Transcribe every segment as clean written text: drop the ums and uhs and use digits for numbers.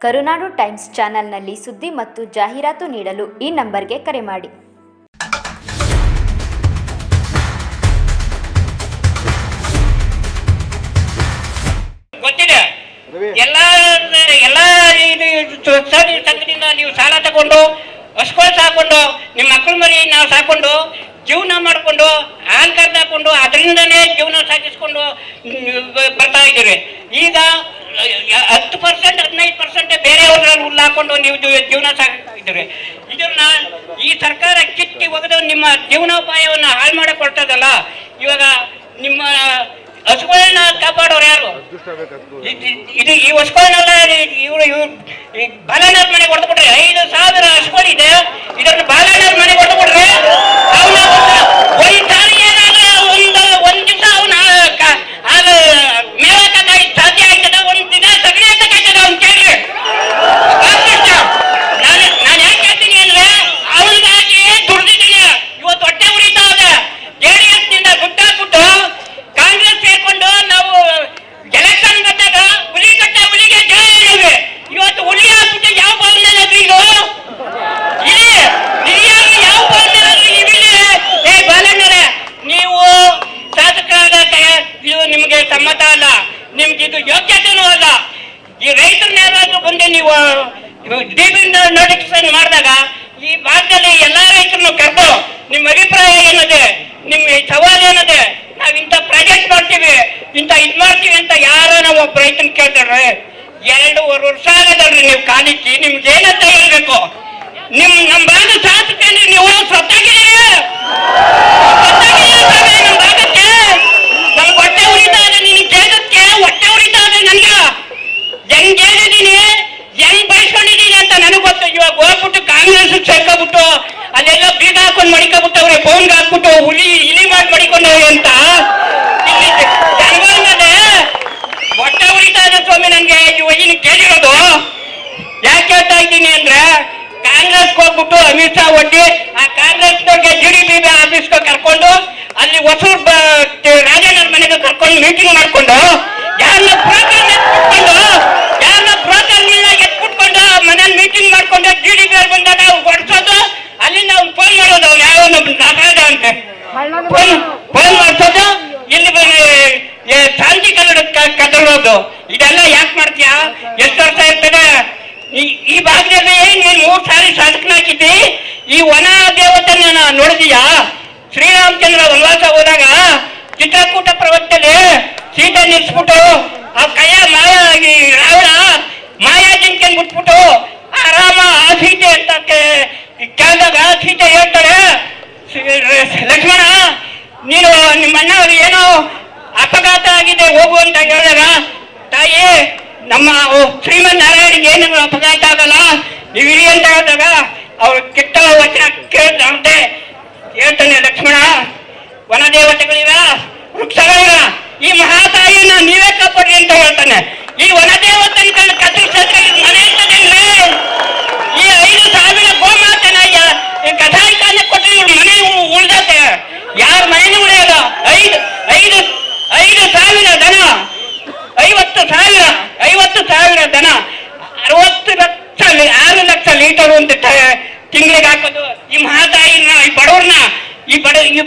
ಕರುನಾಡು times ಚಾನೆಲ್ನಲ್ಲಿ ಸುದ್ದಿ ಮತ್ತು ಜಾಹೀರಾತು ನೀಡಲು ಈ ನಂಬರ್ಗೆ ಕರೆ ಮಾಡಿ. ಗೊತ್ತಿದೆ ಎಲ್ಲ ಸಂಘದಿಂದ ನೀವು ಸಾಲ ತಗೊಂಡು ಹಸ್ಕೊಳ್ ಸಾಕೊಂಡು ನಿಮ್ಮ ಮಕ್ಕಳ ಮರಿ ನಾವು ಸಾಕೊಂಡು ಜೀವನ ಮಾಡಿಕೊಂಡು ಹಾಲು ಕರ್ದು ಹಾಕೊಂಡು ಅದರಿಂದನೇ ಜೀವನ ಸಾಗಿಸ್ಕೊಂಡು ಬರ್ತಾ ಇದ್ದೀರಿ. ಈಗ 10% 15% ಬೇರೆಯವ್ರಲ್ಲಿ ಹುಲ್ಲು ಹಾಕೊಂಡು ನೀವು ಜೀವನ ಸಾಗಿಸ್ತಾ ಇದ್ದೀರಿ. ಇದನ್ನ ಈ ಸರ್ಕಾರ ಕಿತ್ತಿ ಒಗೆದು ನಿಮ್ಮ ಜೀವನೋಪಾಯವನ್ನು ಹಾಳು ಮಾಡಿಕೊಡ್ತದಲ್ಲ. ಇವಾಗ ನಿಮ್ಮ ಹಸುಗಳನ್ನ ಕಾಪಾಡೋರು ಯಾರು? ಇದು ಈ ಹಸುಗಳನ್ನೆಲ್ಲ ಇವರು ಬಾಲಣ್ಣರ ಮನೆಗೆ ಹೊಡೆದು ಬಿಟ್ರೆ 5,000 ಹಸುಗಳಿದೆ. ಇದನ್ನು ಬಾಲಣ್ಣರ ಮನೆಗೆ ಹೊಡೆದು ಬಿಟ್ರೆ ಅವನ ಒಂದ್ ಸಾರಿ ಏನಾದ್ರೆ ಒಂದ್ ದಿವಸ ಅವನ ಮೇಲಕ್ಕಾಗಿ ಸಾಧ್ಯ ಆಯ್ತದ, ಒಂದ್ ದಿನ ಸಗಣಿ ಹಾಕಕ್ಕಾಯ್ತದ ಅವ್ನು ಕೇಳಿ. ನಾನು ಯಾಕೆ ಹೇಳ್ತೀನಿ ಅಂದ್ರೆ ಅವನಿಗಾಗಿ ದುಡ್ದಿದ್ದೀನಿ. ಇವತ್ತು ಹೊಟ್ಟೆ ಉರಿತಾ ಇದೆ. JDS ನಿಂದ ದುಡ್ಡಾಕ್ಬಿಟ್ಟು ಕಾಂಗ್ರೆಸ್ ಸೇರ್ಕೊಂಡು ನಾವು ಎಲೆಕ್ಷನ್ ಬಂದಾಗ ಹುಲಿ ಕಟ್ಟ ಹುಲಿಗೆ ಜಯ ಹೇಳಿದ್ವಿ. ಇವತ್ತು ಹುಲಿ ಹಾಕ್ಬಿಟ್ಟು ಯಾವ ಭಾವನೆ ಇದು ಇಲ್ಲಿ ನಿಜವಾಗಿ ಯಾವ ಭಾವನೆ ಇಲ್ಲಿ ಬಾಲಣ್ಣರೇ, ನೀವು ಶಾಸಕರಾಗಕ್ಕೆ ಇದು ನಿಮಗೆ ಸಮ್ಮತ ಅಲ್ಲ, ನಿಮ್ಗೆ ಇದು ಯೋಗ್ಯತೆನೂ ಅಲ್ಲ. ಈ ರೈತರನ್ನ ಯಾರಾದ್ರೂ ಬಂದು ನೀವು DB ನೋಟಿಫಿಕೇಶನ್ ಮಾಡಿದಾಗ ಈ ಭಾಗದಲ್ಲಿ ಎಲ್ಲಾ ರೈತರನ್ನು ಕರೆದು ನಿಮ್ಮ ಅಭಿಪ್ರಾಯ ಏನದೆ, ನಿಮ್ಮ ಸವಾಲು ಏನದೆ, ನಾವ್ ಇಂಥ ಪ್ರಾಜೆಕ್ಟ್ ಮಾಡ್ತೀವಿ, ಇಂಥ ಇದ್ ಮಾಡ್ತೀವಿ ಅಂತ ಯಾರೋ ನಾವು ಒಬ್ಬ ರೈತನ ಕೇಳ್ತಾರೆ. 2.5 ವರ್ಷ ಆಗದಲ್ರಿ ನೀವು ಕಾಲಿಕ್ಕಿ, ನಿಮ್ಗೆ ಏನಂತ ಹೇಳ್ಬೇಕು? ನಮ್ಮ ಭಾಗ ಶಾಸಕೇನ್ರಿ ನೀವು ಸತ್ತಾಗಿರಿ. ನಮ್ಮ ಭಾಗಕ್ಕೆ ನಮ್ಗೆ ಹೊಟ್ಟೆ ಉರಿತಾ ಇದೆ. ನಿನ್ ಕೇಳಕ್ಕೆ ಹೊಟ್ಟೆ ಉರಿತಾ ಇದೆ. ನನ್ಗೆ ಹೆಂಗ್ ಹೇಳಿದೀನಿ, ಹೆಂಗ್ ಬಯಸ್ಕೊಂಡಿದೀನಿ ಅಂತ ನನಗೆ ಗೊತ್ತು. ಇವಾಗ ಹೋಗ್ಬಿಟ್ಟು ಕಾಂಗ್ರೆಸ್ ಸೇರ್ಕೊಬಿಟ್ಟು ಅಲ್ಲೆಲ್ಲ ಬೀಗ ಹಾಕೊಂಡು ಮಡಿಕೊಬಿಟ್ಟವ್ರೆ, ಫೋನ್ಗೆ ಹಾಕ್ಬಿಟ್ಟು ಇಲಿ ಮಾಡಿ ಮಡಿಕೊಂಡವ್ರೆ ಅಂತ ಇಲ್ಲಿ ಜನಗಳ ಮೇಲೆ ಹೊಟ್ಟೆ ಉರಿತಾ ಇದೆ ಸ್ವಾಮಿ. ನನ್ಗೆ ಇನ್ನು ಕೇಳಿರೋದು ಯಾಕೆ ಹೇಳ್ತಾ ಇದ್ದೀನಿ ಅಂದ್ರೆ, ಕಾಂಗ್ರೆಸ್ ಹೋಗ್ಬಿಟ್ಟು ಅಮಿತ್ ಶಾ ಒಡ್ಡಿ ಆ ಕಾಂಗ್ರೆಸ್ನವ್ರಿಗೆ GDP ಆಫೀಸ್ಗೆ ಕರ್ಕೊಂಡು ಅಲ್ಲಿ ಹೊಸೂರು ರಾಜಣ್ಣರ ಮನೆಗೆ ಕರ್ಕೊಂಡು ಮೀಟಿಂಗ್ ಮಾಡ್ಕೊಂಡು ಯಾರನ್ನ ಬ್ರೋಕರ್ಗಳನ್ನ ಎತ್ಬಿಟ್ಕೊಂಡು ಮನೇಲಿ ಮೀಟಿಂಗ್ ಮಾಡ್ಕೊಂಡು GDP ಬಂದಾಗ ಹೊಡ್ಸೋದು, ಅಲ್ಲಿಂದ ಅವ್ನು ಫೋನ್ ಮಾಡೋದು, ಅವ್ನು ಯಾವ ಅಪರಾಧ ಅಂತ ಫೋನ್ ಮಾಡ್ಸೋದು, ಇಲ್ಲಿ ಶಾಂತಿ ಕದರೋದು. ಇದೆಲ್ಲ ಯಾಕೆ ಮಾಡ್ತೀಯಾ? ಎಷ್ಟು ವರ್ಷ ಇರ್ತದೆ? ಈ ಭಾಗದಲ್ಲಿ ನೀನು 3 ಸಾರಿ ಶಾಸಕನಾಗಿದ್ದಿ. ಈ ವನ ದೇವತೆನ ನೋಡಿದೀಯಾ? ಶ್ರೀರಾಮಚಂದ್ರ ವನವಾಸ ಹೋದಾಗ ಚಿತ್ರಕೂಟ ಪರ್ವತದಲ್ಲಿ ಸೀತೆ ನಿಲ್ಸ್ಬಿಟ್ಟು ಆ ಕೈಯ ರಾವಣ ಮಾಯಾಜಿಂಕೆನ್ ಬಿಟ್ಬಿಟ್ಟು ಆರಾಮ ಆ ಸೀತೆ ಅಂತ ಕೇಳಿದಾಗ ಸೀತೆ ಹೇಳ್ತಾಳೆ, ಲಕ್ಷ್ಮಣ ನೀನು ನಿಮ್ಮಣ್ಣ ಏನೋ ಅಪಘಾತ ಆಗಿದೆ ಹೋಗು ಅಂತ ಹೇಳಿದಾಗ, ತಾಯಿ ನಮ್ಮ ಶ್ರೀಮನ್ ನಾರಾಯಣಿಗೆ ಏನು ಅಪಘಾತ ಆಗಲ್ಲ ನೀವು ಇರಿ ಅಂತ ಹೇಳಿದಾಗ ಅವ್ರು ಕೆಟ್ಟ ವಚನ ಕೇಳ್ದಂತೆ ಹೇಳ್ತಾನೆ, ಲಕ್ಷ್ಮಣ ವನದೇವತೆಗಳಿವ ವೃಕ್ಷಗಳಿವ ಈ ಮಹಾತಾಯಿನ ನೀವೇ ಕಾಪಾಡಿ ಅಂತ ಹೇಳ್ತಾನೆ. ಈ ವನದೇವತೆಗಳ ಮನೆ ಇರ್ತದೆ. ಈ 5,000 ಗೋಮಾತನ ಕಥಾಯಿಕಾನೆ ಕೊಟ್ಟರೆ ಇವ್ರ ಮನೆ ಉಳ್ದತೆ, ಯಾರ ಮನೆ ಉಳಿಯಲ್ಲ. 5,000 ದನ, 50,000 ದನ, 6 ಲಕ್ಷ ಲೀಟರ್ ಒಂದು ತಿಂಗಳಿಗೆ ಹಾಕೋದು. ಈ ಮಹಾತಾಯಿನ ಈ ಬಡವ್ರಿಗೆ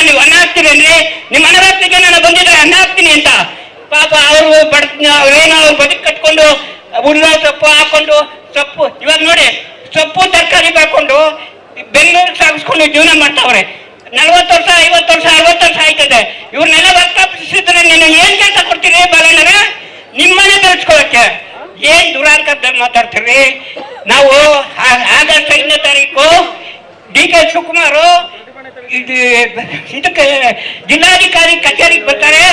ನೀವು ಅನ್ನ ಹಾಕ್ತೀರೇನ್ರಿ? ನಿಮ್ಮ ಅನವತ್ತಿಗೆ ನಾನು ಬಂದಿದ್ರೆ ಅನ್ನ ಹಾಕ್ತೀನಿ ಅಂತ ಪಾಪ ಅವರು ಅವ್ರೇನೋ ಬದುಕು ಕಟ್ಕೊಂಡು ಹುಲ್ಲ ಸೊಪ್ಪು ಹಾಕೊಂಡು ಸೊಪ್ಪು ಇವಾಗ ನೋಡಿ ಸೊಪ್ಪು ತರಕಾರಿ ಹಾಕೊಂಡು ಬೆಂಗಳೂರಿಗೆ ಸಾಗಿಸ್ಕೊಂಡು ಜೀವನ ಮಾಡ್ತಾವ್ರೆ. 40 ವರ್ಷ 50 ವರ್ಷ 60 ವರ್ಷ ಆಯ್ತದೆ. ಇವ್ರನ್ನೆಲ್ಲ ವರ್ತಾಪಿಸಿದ್ರೆ ನೀನು ಏನ್ ಕೆಲಸ ಕೊಡ್ತೀರಿ ಬಾಲಣ್ಣರೇ? ನಿಮ್ಮನೆ ಬೆಳೆಸ್ಕೊಳಕ್ಕೆ ಏನ್ ದುರಾಂಕದ ಮಾತಾಡ್ತೀರಿ? ನಾವು ಆಗಸ್ಟ್ 5ನೇ ತಾರೀಕು DK ಶಿವಕುಮಾರ್ ಇದಕ್ಕೆ ಜಿಲ್ಲಾಧಿಕಾರಿ ಕಚೇರಿಗೆ ಬರ್ತಾರೆ.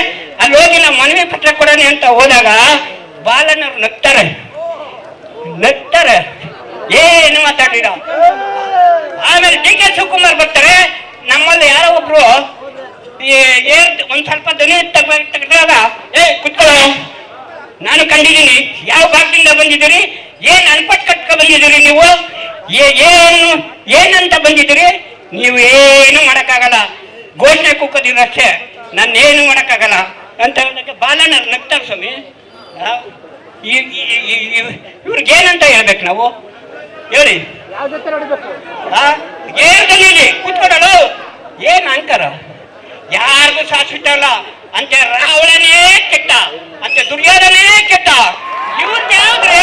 ಅಲ್ಲಿ ಹೋಗಿ ನಾವು ಮನವಿ ಪತ್ರ ಕೊಡೋಣ ಅಂತ ಹೋದಾಗ ಬಾಲಣ್ಣರು ನಗ್ತಾರೆ, ಏನು ಮಾತಾಡಿರ. ಆಮೇಲೆ DK ಶಿವಕುಮಾರ್ ಬರ್ತಾರೆ. ನಮ್ಮಲ್ಲಿ ಯಾರೋ ಒಬ್ರು ಒಂದ್ ಸ್ವಲ್ಪ ಧ್ವನಿ ತೆಗೆದಾಗ ಕುತ್ಕೊಳ್ಳೋ, ನಾನು ಕಂಡಿದ್ದೀನಿ, ಯಾವ ಭಾಗದಿಂದ ಬಂದಿದ್ದೀರಿ, ಏನ್ ಅನ್ಪಟ್ ಕಟ್ಕ ಬಂದಿದ್ದೀರಿ, ನೀವು ಏನಂತ ಬಂದಿದ್ದೀರಿ, ನೀವು ಏನು ಮಾಡಕ್ಕಾಗಲ್ಲ, ಘೋಷಣೆ ಕೂಕೋದಿರಷ್ಟೇ, ನಾನೇನು ಮಾಡಕ್ಕಾಗಲ್ಲ ಅಂತ ಹೇಳಿದಾಗ ಬಾಲಣ್ಣರು ನಗ್ತಾರೆ ಸ್ವಾಮಿ. ಇವ್ರಿಗೇನಂತ ಹೇಳ್ಬೇಕು ನಾವು ಹೇಳಿ ಏರ್ದಲ್ಲಿ ಕೂತ್ಕೊಡಲು ಏನ್ ಅಂಕರ ಯಾರಿಗೂ ಶಾಶ್ವತ ಅಲ್ಲ ಅಂತೆ ರಾವಣನೇ ಕೆಟ್ಟ ಅಂತೆ ದುರ್ಯೋಧನೇ ಕೆಟ್ಟ ಇವ್ರು ಯಾವ್ದ್ರೆ